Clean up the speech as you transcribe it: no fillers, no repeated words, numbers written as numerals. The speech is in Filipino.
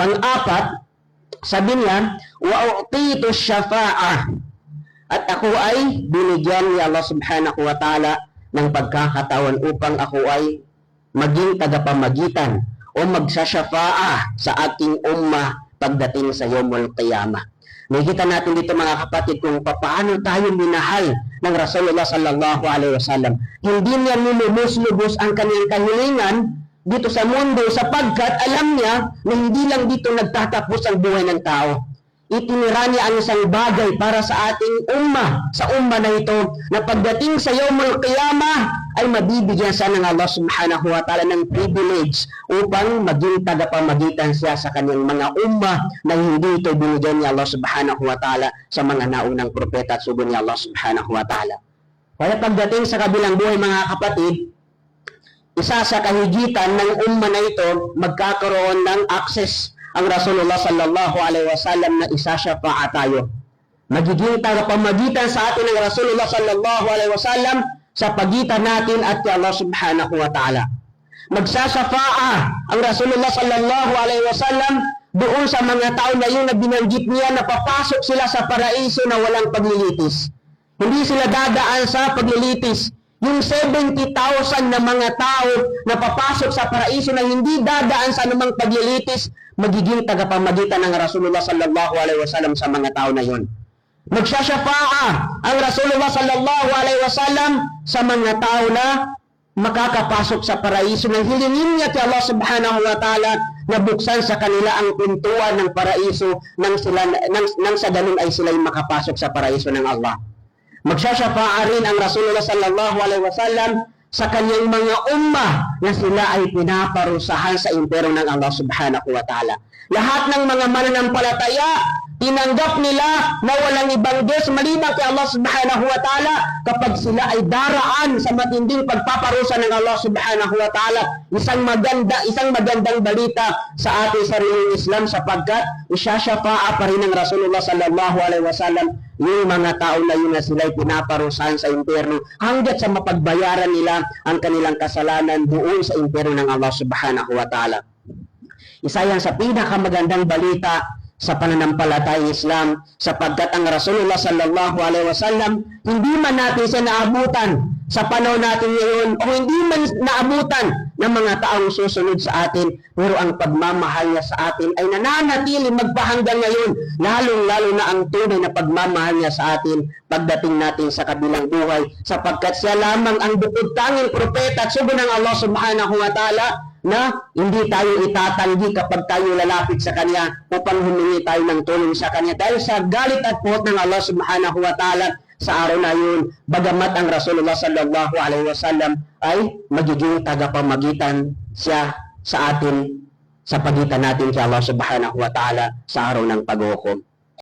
Pang-apat, sabi niya, wa u'titu syafa'ah. At ako ay binigyan ni Allah subhanahu wa ta'ala ng pagkakataon upang ako ay maging tagapamagitan o magsasyafa'a sa aking ummah pagdating sa Yawmul Qiyamah. Nakikita natin dito mga kapatid kung paano tayo minahal ng Rasulullah sallallahu alaihi wasallam. Hindi niya nilubos-lubos ang kanyang kahilingan dito sa mundo sapagkat alam niya na hindi lang dito nagtatapos ang buhay ng tao. Itinira niya ang isang bagay para sa ating ummah, sa ummah na ito, na pagdating sa Yawmul Qiyamah ay mabibigyan siya ng Allah subhanahu wa ta'ala ng privilege upang maging tagapamagitan siya sa kanyang mga ummah na hindi ito binigyan ni Allah subhanahu wa ta'ala sa mga naunang propeta at sugo ni Allah subhanahu wa ta'ala. Kaya pagdating sa kabilang buhay mga kapatid, isa sa kahigitan ng ummah na ito, magkakaroon ng access ang Rasulullah sallallahu alaihi wasallam na isasyafa'a tayo. Magiging tagapamagitan sa atin ng Rasulullah sallallahu alaihi wasallam sa pagitan natin at kay Allah subhanahu wa ta'ala. Magsasyafa'a ang Rasulullah sallallahu alaihi wasallam doon sa mga tao na yun na binanggit niya na papasok sila sa paraiso na walang paglilitis. Hindi sila dadaan sa paglilitis. Yung 70,000 na mga tao na papasok sa paraiso na hindi dadaan sa anumang paglilitis, magiging tagapamagitan ng Rasulullah sallallahu alaihi wasallam sa mga tao na yun. Magsasyafa'a ang Rasulullah sallallahu alaihi wasallam sa mga tao na makakapasok sa paraiso na hilingin niya kay Allah subhanahu wa ta'ala na buksan sa kanila ang pintuan ng paraiso nang sa ganun ay sila'y makapasok sa paraiso ng Allah. Magsasyafa'a rin ang Rasulullah sallallahu alaihi wasallam sa kanyang mga ummah na sila ay pinaparusahan sa impero ng Allah subhanahu wa ta'ala. Lahat ng mga mananampalataya, tinanggap nila na walang ibang Diyos maliban kay Allah subhanahu wa ta'ala kapag sila ay daraan sa matinding pagpaparusa ng Allah subhanahu wa ta'ala. Isang magandang balita sa ating sariling Islam sapagkat isyasyafa'a pa rin ng Rasulullah sallallahu alaihi wasallam yung mga tao na yun na sila'y pinaparusahan sa impyerno hanggat sa mapagbayaran nila ang kanilang kasalanan doon sa impyerno ng Allah subhanahu wa ta'ala. Isa yan sa pinakamagandang balita sa pananampalatayang Islam sapagkat ang Rasulullah sallallahu alaihi wasallam hindi man natin siya naabutan sa panahon natin ngayon o hindi man naabutan ng mga taong susunod sa atin, pero ang pagmamahal niya sa atin ay nananatili magpahanggang ngayon, lalong-lalo na ang tunay na pagmamahal niya sa atin pagdating natin sa kabilang buhay sapagkat siya lamang ang bukod-tanging propeta at sugo ng Allah subhanahu wa ta'ala na hindi tayo itatanggi kapag tayo lalapit sa Kanya upang humingi tayo ng tulong sa Kanya dahil sa galit at puot ng Allah subhanahu wa ta'ala sa araw na yun, bagamat ang Rasulullah sallallahu alaihi wasallam ay magiging tagapamagitan siya sa atin sa pagitan natin kay Allah subhanahu wa ta'ala sa araw ng paghukom.